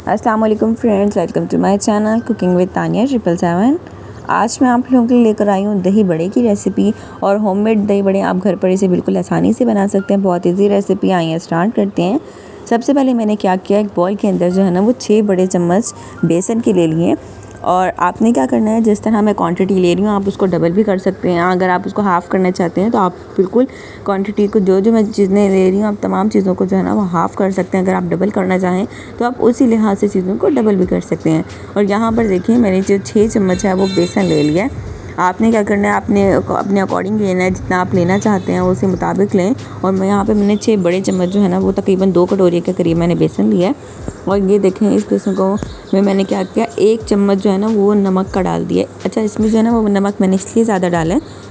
अस्सलाम वालेकुम friends, welcome to my channel cooking with Tania 777। आज मैं आप लोगों के लिए लेकर आई हूँ दही बड़े की रेसिपी। और होममेड दही बड़े आप घर पर इसे बिल्कुल आसानी से बना सकते हैं। बहुत इजी रेसिपी। आइए स्टार्ट करते हैं। सबसे पहले मैंने क्या किया, एक बॉल के अंदर जो है ना वो 6 बड़े चम्मच बेसन के ले लिए। और आपने क्या करना है, जिस तरह मैं क्वांटिटी ले रही हूँ आप उसको डबल भी कर सकते हैं। अगर आप उसको हाफ़ करना चाहते हैं तो आप बिल्कुल क्वांटिटी को जो मैं चीज़ें ले रही हूँ आप तमाम चीज़ों को जो है ना वो हाफ़ कर सकते हैं। अगर आप डबल करना चाहें तो आप उसी लिहाज से चीज़ों को डबल भी कर सकते हैं। और यहाँ पर देखिए मैंने जो 6 चम्मच है वो बेसन ले लिया है। आपने क्या करना है, अपने अकॉर्डिंग लेना है, जितना आप लेना चाहते हैं उसी मुताबिक लें। और मैं यहाँ पे मैंने 6 बड़े चम्मच जो है ना वो तकरीबन 2 कटोरी के करीब मैंने बेसन लिया है। और ये देखें, इस बेसन को मैंने क्या किया, 1 चम्मच जो है ना वो नमक का डाल दिया। अच्छा, इसमें जो है ना वो नमक मैंने इसलिए ज़्यादा डाला है,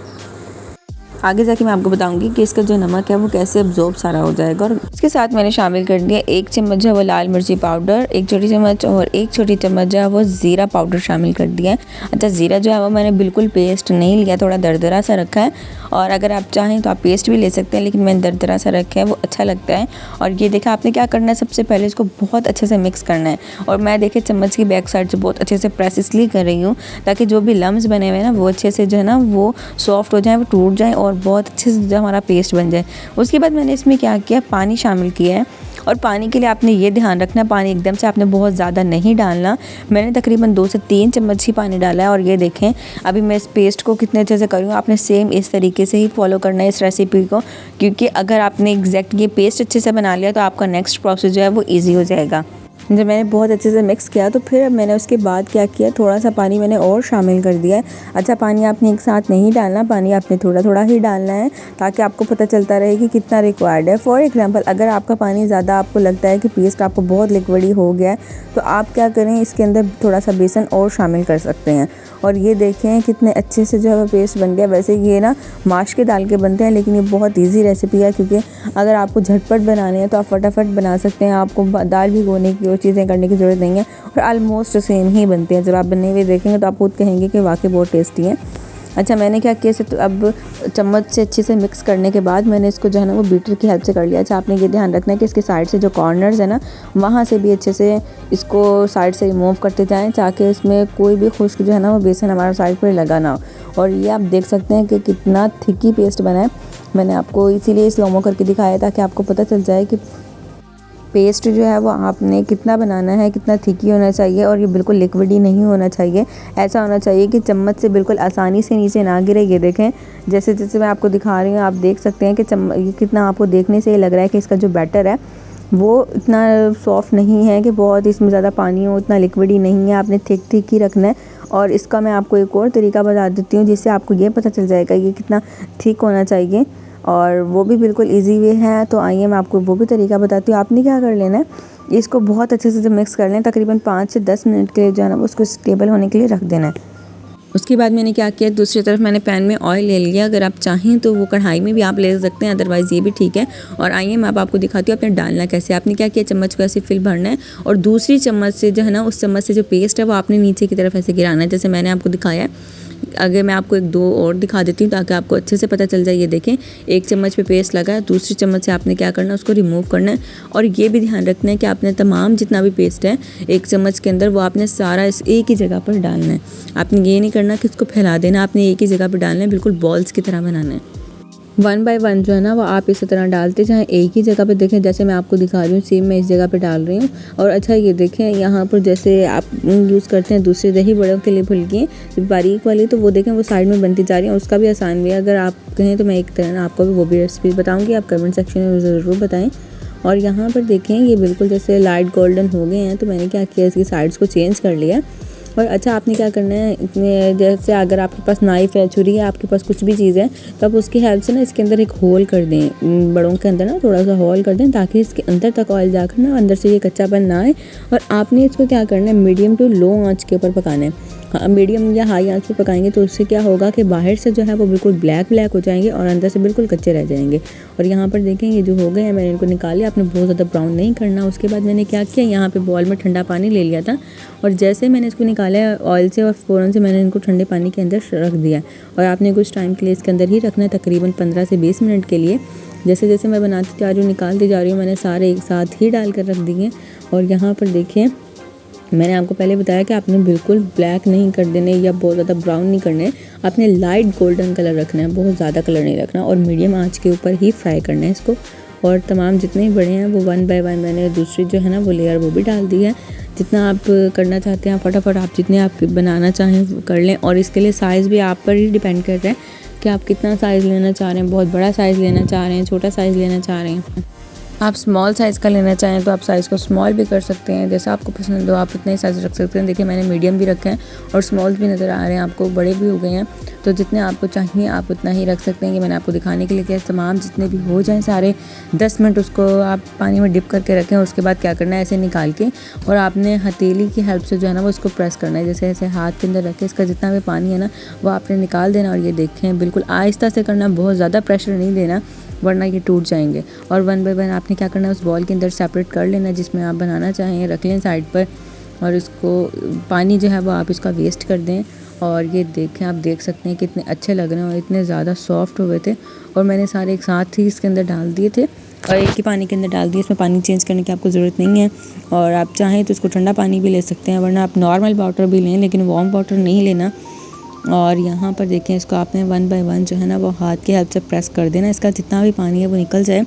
आगे जाके मैं आपको बताऊंगी कि इसका जो नमक है वो कैसे अब्जॉर्ब सारा हो जाएगा। और इसके साथ मैंने शामिल कर दिया 1 चम्मच जो है वो लाल मिर्ची पाउडर, 1 छोटी चम्मच, और 1 छोटी चम्मच जो है वो ज़ीरा पाउडर शामिल कर दिया है। अच्छा, ज़ीरा जो है वो मैंने बिल्कुल पेस्ट नहीं लिया, थोड़ा दरदरा सा रखा है। और अगर आप चाहें तो आप पेस्ट भी ले सकते हैं, लेकिन मैंने दरदरा सा रखा है, वो अच्छा लगता है। और ये देखा, आपने क्या करना है, सबसे पहले इसको बहुत अच्छे से मिक्स करना है। और मैं देखिए चम्मच की बैक साइड से बहुत अच्छे से प्रेस इसलिए कर रही हूँ ताकि जो भी लम्स बने हुए हैं ना वो अच्छे से जो है ना वो सॉफ्ट हो जाए, वो टूट जाए और बहुत अच्छे से जो हमारा पेस्ट बन जाए। उसके बाद मैंने इसमें क्या किया, पानी शामिल किया है। और पानी के लिए आपने ये ध्यान रखना, पानी एकदम से आपने बहुत ज़्यादा नहीं डालना। मैंने तकरीबन 2 से 3 चम्मच ही पानी डाला है। और ये देखें अभी मैं इस पेस्ट को कितने अच्छे से करूँ, आपने सेम इस तरीके से ही फॉलो करना है इस रेसिपी को, क्योंकि अगर आपने एग्जैक्ट ये पेस्ट अच्छे से बना लिया तो आपका नेक्स्ट प्रोसेस जो है वो ईजी हो जाएगा। जब मैंने बहुत अच्छे से मिक्स किया तो फिर मैंने उसके बाद क्या किया, थोड़ा सा पानी मैंने और शामिल कर दिया है। अच्छा, पानी आपने एक साथ नहीं डालना, पानी आपने थोड़ा थोड़ा ही डालना है ताकि आपको पता चलता रहे कि कितना रिक्वायर्ड है। फॉर एग्जांपल, अगर आपका पानी ज़्यादा आपको लगता है कि पेस्ट आपको बहुत लिक्विडी हो गया है तो आप क्या करें, इसके अंदर थोड़ा सा बेसन और शामिल कर सकते हैं। और ये देखें कितने अच्छे से जो है वो पेस्ट बन गया। वैसे ये ना माश के दाल के बनते हैं, लेकिन ये बहुत ईजी रेसिपी है, क्योंकि अगर आपको झटपट बनाने हैं तो आप फटाफट बना सकते हैं। आपको दाल भिगोने की और चीज़ें करने की ज़रूरत नहीं है, और ऑलमोस्ट सेम ही बनते हैं। जब आप बने हुए देखेंगे तो आप खुद कहेंगे कि वाकई बहुत टेस्टी है। अच्छा, मैंने क्या किया, तो अब चम्मच से अच्छे से मिक्स करने के बाद मैंने इसको जो है ना वो बीटर की हेल्प से कर लिया। अच्छा, आपने ये ध्यान रखना है कि इसके साइड से जो कॉर्नर्स है ना वहाँ से भी अच्छे से इसको साइड से रिमूव करते जाएं, ताकि इसमें कोई भी खुश्क जो है ना वो बेसन हमारा साइड पर लगा ना हो। और ये आप देख सकते हैं कि कितना थिकी पेस्ट बना है। मैंने आपको इसीलिए स्लोमो करके दिखाया ताकि आपको पता चल जाए कि पेस्ट जो है वो आपने कितना बनाना है, कितना थिकी होना चाहिए। और ये बिल्कुल लिक्विडी नहीं होना चाहिए, ऐसा होना चाहिए कि चम्मच से बिल्कुल आसानी से नीचे ना गिरे। ये देखें, जैसे जैसे मैं आपको दिखा रही हूँ आप देख सकते हैं कि ये कितना आपको देखने से ये लग रहा है कि इसका जो बैटर है वो इतना सॉफ्ट नहीं है कि बहुत इसमें ज़्यादा पानी हो, इतना लिक्विडी नहीं है। आपने थिक थिक ही रखना है। और इसका मैं आपको एक और तरीका बता देती हूँ जिससे आपको ये पता चल जाएगा ये कितना थिक होना चाहिए, और वो भी बिल्कुल इजी वे है। तो आइए मैं आपको वो भी तरीका बताती हूँ। आपने क्या कर लेना है, इसको बहुत अच्छे से मिक्स कर लें, तकरीबन 5 से 10 मिनट के लिए जो है ना उसको स्टेबल होने के लिए रख देना है। उसके बाद मैंने क्या किया, दूसरी तरफ मैंने पैन में ऑयल ले लिया। अगर आप चाहें तो वो कढ़ाई में भी आप ले सकते हैं, अदरवाइज़ ये भी ठीक है। और आइए मैं आपको दिखाती हूँ आपने डालना कैसे। आपने क्या किया, चम्मच को ऐसे फिल भरना है और दूसरी चम्मच से जो है ना उस चम्मच से जो पेस्ट है वो आपने नीचे की तरफ ऐसे गिराना है, जैसे मैंने आपको दिखाया है। अगर मैं आपको 1-2 और दिखा देती हूँ ताकि आपको अच्छे से पता चल जाए। ये देखें, 1 चम्मच पे पेस्ट लगा है, दूसरी चम्मच से आपने क्या करना है उसको रिमूव करना है। और ये भी ध्यान रखना है कि आपने तमाम जितना भी पेस्ट है 1 चम्मच के अंदर वो आपने सारा इस एक ही जगह पर डालना है। आपने ये नहीं करना कि इसको फैला देना, आपने एक ही जगह पर डालना है, बिल्कुल बॉल्स की तरह बनाना है। 1 बाय 1 जो है ना वो आप इसी तरह डालते जाएं, एक ही जगह पे। देखें जैसे मैं आपको दिखा रही हूँ सेम मैं इस जगह पे डाल रही हूँ। और अच्छा, ये देखें यहाँ पर जैसे आप यूज़ करते हैं दूसरे दही बड़ों के लिए फुल्की बारीक वाली, तो वो देखें वो साइड में बनती जा रही है। उसका भी आसान भी है, अगर आप कहें तो मैं एक तरह आपको भी वो भी रेसिपी बताऊँगी, आप कमेंट सेक्शन में ज़रूर बताएँ। और यहाँ पर देखें ये बिल्कुल जैसे लाइट गोल्डन हो गए हैं, तो मैंने क्या किया, इसकी साइड्स को चेंज कर लिया। और अच्छा, आपने क्या करना है, इसमें जैसे अगर आपके पास नाइफ है, छुरी है, आपके पास कुछ भी चीज़ है तो आप उसकी हेल्प से ना इसके अंदर एक होल कर दें, बड़ों के अंदर ना थोड़ा सा होल कर दें ताकि इसके अंदर तक ऑयल जाकर ना अंदर से ये कच्चापन ना आए। और आपने इसको क्या करना है, मीडियम टू लो आंच के ऊपर पकाना है। हाँ, मीडियम या हाई आंच पे पकाएंगे तो उससे क्या होगा कि बाहर से जो है वो बिल्कुल ब्लैक हो जाएंगे और अंदर से बिल्कुल कच्चे रह जाएंगे। और यहाँ पर देखें ये जो हो गए हैं, मैंने इनको निकाल लिया। आपने बहुत ज़्यादा ब्राउन नहीं करना। उसके बाद मैंने क्या किया, यहाँ पे बॉल में ठंडा पानी ले लिया था, और जैसे मैंने इसको निकाला ऑयल से और फ़ौरन से मैंने इनको ठंडे पानी के अंदर रख दिया। और आपने कुछ टाइम के लिए इसके अंदर ही रखना है, तकरीबन 15 से 20 मिनट के लिए। जैसे जैसे मैं बनाती जा रही हूँ, निकालती जा रही हूँ, मैंने सारे एक साथ ही डाल कर रख दिए। और यहाँ पर देखिए मैंने आपको पहले बताया कि आपने बिल्कुल ब्लैक नहीं कर देने या बहुत ज़्यादा ब्राउन नहीं करने, आपने लाइट गोल्डन कलर रखना है, बहुत ज़्यादा कलर नहीं रखना और मीडियम आंच के ऊपर ही फ्राई करना है इसको। और तमाम जितने बड़े हैं वो 1 बाय 1 मैंने दूसरी जो है ना वो लेयर वो भी डाल दी है। जितना आप करना चाहते हैं फटाफट आप जितने आप बनाना चाहें कर लें। और इसके लिए साइज़ भी आप पर ही डिपेंड कर रहा है कि आप कितना साइज़ लेना चाह रहे हैं, बहुत बड़ा साइज़ लेना चाह रहे हैं, छोटा साइज़ लेना चाह रहे हैं। आप स्मॉल साइज़ का लेना चाहें तो आप साइज़ को स्मॉल भी कर सकते हैं, जैसा आपको पसंद हो आप इतना ही साइज़ रख सकते हैं। देखिए मैंने मीडियम भी रखे हैं और स्मॉल भी नज़र आ रहे हैं आपको, बड़े भी हो गए हैं, तो जितने आपको चाहिए आप उतना ही रख सकते हैं। कि मैंने आपको दिखाने के लिए किया, तमाम जितने भी हो जाएँ सारे 10 मिनट उसको आप पानी में डिप करके रखें। उसके बाद क्या करना है, ऐसे निकाल के और आपने हथेली की हेल्प से जो है ना वो इसको प्रेस करना है, जैसे ऐसे हाथ के अंदर रख के इसका जितना भी पानी है ना वो आपने निकाल देना। और ये देखें बिल्कुल आहिस्ता से करना, बहुत ज़्यादा प्रेशर नहीं देना वरना ये टूट जाएंगे। और 1 बाय 1 आपने क्या करना है, उस बॉल के अंदर सेपरेट कर लेना जिसमें आप बनाना चाहें, रख लें साइड पर। और इसको पानी जो है वो आप इसका वेस्ट कर दें। और ये देखें, आप देख सकते हैं कितने अच्छे लग रहे हैं और इतने ज़्यादा सॉफ्ट हुए थे। और मैंने सारे एक साथ ही इसके अंदर डाल दिए थे और एक ही पानी के अंदर डाल दिए, इसमें पानी चेंज करने की आपको ज़रूरत नहीं है। और आप चाहें तो इसको ठंडा पानी भी ले सकते हैं, वरना आप नॉर्मल वाटर भी लें, लेकिन वार्म वाटर नहीं लेना। और यहाँ पर देखें, इसको आपने 1 बाय 1 जो है ना वो हाथ की हेल्प से प्रेस कर देना, इसका जितना भी पानी है वो निकल जाए।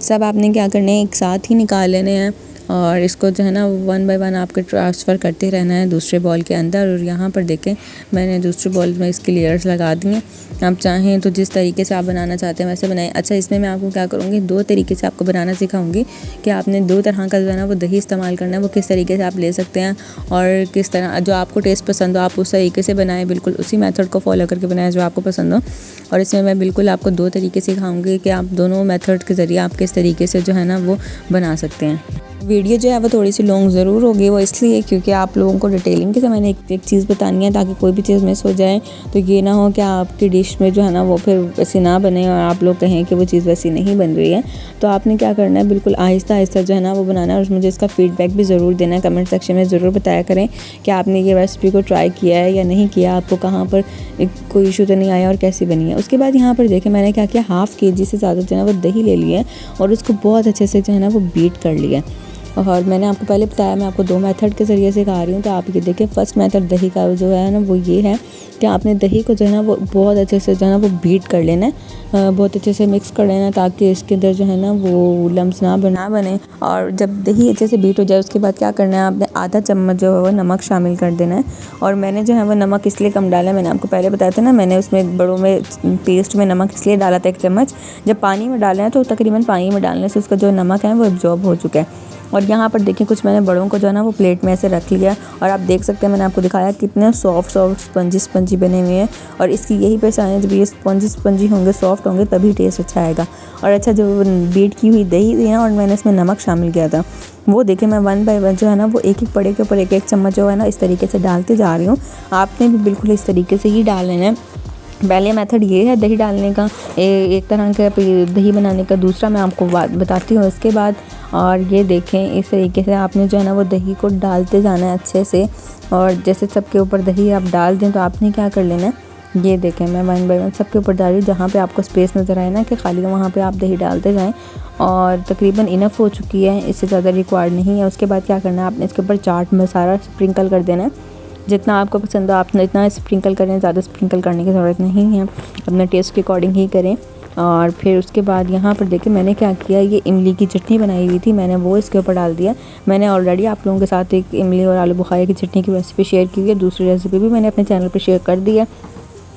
सब आपने क्या करना है, एक साथ ही निकाल लेने हैं और इसको जो है ना 1 बाय 1 आपको ट्रांसफ़र करते रहना है दूसरे बॉल के अंदर। और यहाँ पर देखें मैंने दूसरे बॉल में इसके लेयर्स लगा दी हैं। आप चाहें तो जिस तरीके से आप बनाना चाहते हैं वैसे बनाएं। अच्छा, इसमें मैं आपको क्या करूँगी, 2 तरीके से आपको बनाना सिखाऊंगी कि आपने 2 तरह का जो है ना वो दही इस्तेमाल करना है, वो किस तरीके से आप ले सकते हैं और किस तरह जो आपको टेस्ट पसंद हो आप उस तरीके से बनाएं, बिल्कुल उसी मेथड को फॉलो करके बनाएं जो आपको पसंद हो। और इसमें मैं बिल्कुल आपको 2 तरीके सिखाऊंगी कि आप दोनों मेथड के ज़रिए आप किस तरीके से जो है ना वो बना सकते हैं। वीडियो जो है वो थोड़ी सी लॉन्ग ज़रूर होगी, वो इसलिए क्योंकि आप लोगों को डिटेलिंग के समय मैंने एक चीज़ बतानी है ताकि कोई भी चीज़ मिस हो जाए तो ये ना हो कि आपकी डिश में जो है ना वो फिर वैसी ना बने और आप लोग कहें कि वो चीज़ वैसी नहीं बन रही है। तो आपने क्या करना है, बिल्कुल आहिस्ता आहिस्ता जो है ना वो बनाना है। और मुझे इसका फ़ीडबैक भी ज़रूर देना है, कमेंट सेक्शन में ज़रूर बताया करें कि आपने ये रेसिपी को ट्राई किया है या नहीं किया, आपको कहाँ पर कोई इशू तो नहीं आया और कैसी बनी है। उसके बाद यहाँ पर देखें मैंने क्या किया, हाफ़ kg से ज़्यादा जो है ना वो दही ले लिया और उसको बहुत अच्छे से जो है ना वो बीट कर लिया। और मैंने आपको पहले बताया मैं आपको 2 मेथड के ज़रिए सिखा रही हूँ। तो आप ये देखिए, फर्स्ट मेथड दही का जो है ना वो ये है कि आपने दही को जो है ना वो बहुत अच्छे से जो है ना वो बीट कर लेना है, बहुत अच्छे से मिक्स कर लेना ताकि इसके अंदर जो है ना वो लम्स ना बने। और जब दही अच्छे से बीट हो जाए उसके बाद क्या करना है, आपने आधा चम्मच जो है वो नमक शामिल कर देना है। और मैंने जो है वो नमक इसलिए कम डाला है, मैंने आपको पहले बताया था ना, मैंने उसमें बड़ों में पेस्ट में नमक इसलिए डाला था 1 चम्मच। जब पानी में डालना है तो तकरीबन पानी में डालने से उसका जो नमक है वो एब्जॉर्ब हो चुका है। और यहाँ पर देखिए कुछ मैंने बड़ों को जो है ना वो प्लेट में ऐसे रख लिया और आप देख सकते हैं मैंने आपको दिखाया कितने सॉफ्ट स्पंजी बने हुए हैं। और इसकी यही पहचान है, जब ये स्पंजी होंगे, सॉफ्ट होंगे, तभी टेस्ट अच्छा आएगा। और अच्छा, जो बीट की हुई दही थी ना और मैंने इसमें नमक शामिल किया था, वो देखिए मैं 1 बाय 1 जो है ना वो एक पड़े के ऊपर एक चम्मच जो है ना इस तरीके से डालते जा रही हूँ। आपने भी बिल्कुल इस तरीके से ही डाल लेना है। पहले मेथड ये है दही डालने का, एक तरह का दही बनाने का। दूसरा मैं आपको बताती हूँ इसके बाद। और ये देखें इस तरीके से आपने जो है ना वो दही को डालते जाना है अच्छे से। और जैसे सबके ऊपर दही आप डाल दें तो आपने क्या कर लेना है, ये देखें मैं 1 बाय 1 सबके ऊपर डाल रही हूँ। जहाँ पे आपको स्पेस नज़र आए ना कि खाली, वहाँ पे आप दही डालते जाएं। और तकरीबन इनफ हो चुकी है, इससे ज़्यादा रिक्वायर्ड नहीं है। उसके बाद क्या करना है, आपने इसके ऊपर चाट मसाला स्प्रिंकल कर देना है। जितना आपको पसंद हो आप इतना स्प्रिंकल करें, ज़्यादा स्प्रिंकल करने की ज़रूरत नहीं है, अपने टेस्ट के अकॉर्डिंग ही करें। और फिर उसके बाद यहाँ पर देखिए मैंने क्या किया, ये इमली की चटनी बनाई हुई थी, मैंने वो इसके ऊपर डाल दिया। मैंने ऑलरेडी आप लोगों के साथ एक इमली और आलू बुखारे की चटनी की रेसिपी शेयर की है, दूसरी रेसिपी भी मैंने अपने चैनल पर शेयर कर दी है,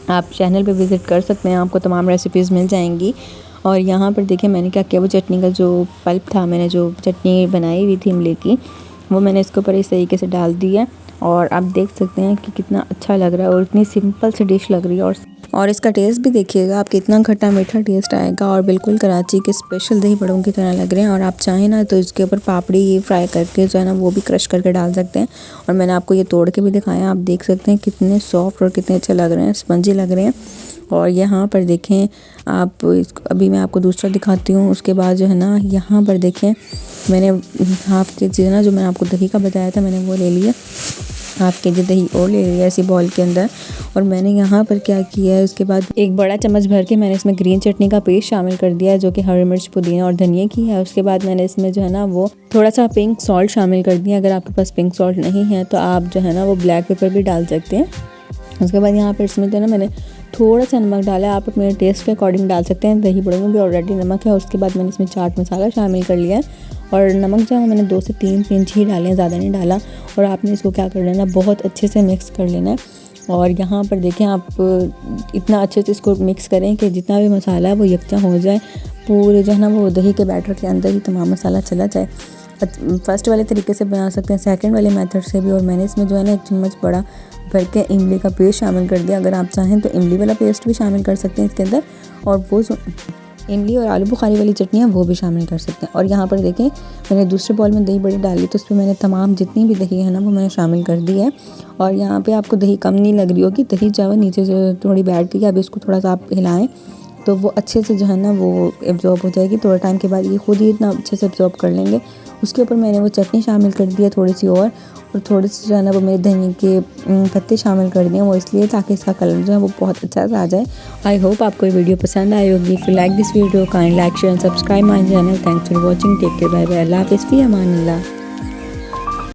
आप चैनल पर विज़िट कर सकते हैं, आपको तमाम रेसिपीज़ मिल जाएंगी। और यहाँ पर देखिए मैंने क्या किया, वो चटनी का जो पल्प था, मैंने जो चटनी बनाई हुई थी इमली की, वो मैंने इसके ऊपर इस तरीके से डाल दी है। और आप देख सकते हैं कि कितना अच्छा लग रहा है और इतनी सिंपल सी डिश लग रही है। और इसका टेस्ट भी देखिएगा आप, कितना खट्टा मीठा टेस्ट आएगा और बिल्कुल कराची के स्पेशल दही बड़ों की तरह लग रहे हैं। और आप चाहें ना तो इसके ऊपर पापड़ी ये फ्राई करके जो है ना वो भी क्रश करके डाल सकते हैं। और मैंने आपको ये तोड़ के भी दिखाया, आप देख सकते हैं कितने सॉफ्ट और कितने अच्छे लग रहे हैं, स्पंजी लग रहे हैं। और यहाँ पर देखें आप, अभी मैं आपको दूसरा दिखाती हूँ। उसके बाद जो है ना यहाँ पर देखें मैंने हाफ़ kg ना जो मैंने आपको दही का बताया था मैंने वो ले लिया हाफ के जी दही और ले लिया इसी बॉल के अंदर। और मैंने यहाँ पर क्या किया है, उसके बाद एक बड़ा चम्मच भर के मैंने इसमें ग्रीन चटनी का पेस्ट शामिल कर दिया है, जो कि हरी मिर्च, पुदीना और धनिया की है। उसके बाद मैंने इसमें जो है ना वो थोड़ा सा पिंक सॉल्ट शामिल कर दिया। अगर आपके पास पिंक सॉल्ट नहीं है तो आप जो है ना वो ब्लैक पेपर भी डाल सकते हैं। उसके बाद यहाँ पर इसमें जो है ना मैंने थोड़ा सा नमक डाला है, आप अपने टेस्ट के अकॉर्डिंग डाल सकते हैं। दही बड़ों में भी ऑलरेडी नमक है। उसके बाद मैंने इसमें चाट मसाला शामिल कर लिया है और नमक जो है मैंने 2 से 3 पिंच ही डाले हैं, ज़्यादा नहीं डाला। और आपने इसको क्या कर लेना, बहुत अच्छे से मिक्स कर लेना है। और यहाँ पर देखें आप इतना अच्छे से इसको मिक्स करें कि जितना भी मसाला है वो यकजा हो जाए, पूरे जो है ना वो दही के बैटर के अंदर ही तमाम मसाला चला जाए। फर्स्ट वाले तरीके से बना सकते हैं, सेकंड वाले मेथड से भी। और मैंने इसमें जो है ना 1 चम्मच बड़ा भर के इमली का पेस्ट शामिल कर दिया। अगर आप चाहें तो इमली वाला पेस्ट भी शामिल कर सकते हैं इसके अंदर, और वो इमली और आलू बुखारी वाली चटनी है वो भी शामिल कर सकते हैं। और यहाँ पर देखें मैंने दूसरे बॉल में दही बड़ी डाली, तो उस पर मैंने तमाम जितनी भी दही है ना वो मैंने शामिल कर दी है। और यहाँ पे आपको दही कम नहीं लग रही होगी, दही जो है नीचे से थोड़ी बैठ गई, अभी इसको थोड़ा सा आप हिलाएं तो वो अच्छे से जो है ना वो एब्जॉर्ब हो जाएगी। थोड़ा टाइम के बाद ये खुद ही इतना अच्छे से एब्जॉर्ब कर लेंगे। उसके ऊपर मैंने वो चटनी शामिल कर दी है थोड़ी सी, और थोड़ी सी जो है ना वो मेरे धनिया के पत्ते शामिल कर दिए, वो इसलिए ताकि इसका कलर जो है वो बहुत अच्छा सा आ जाए। आई होप आपको ये वीडियो पसंद आई होगी। If you like this video kind like share and subscribe my channel. Thanks for watching. Take care, bye bye, अल्लाह हाफिज़, फ़ी अमान अल्लाह।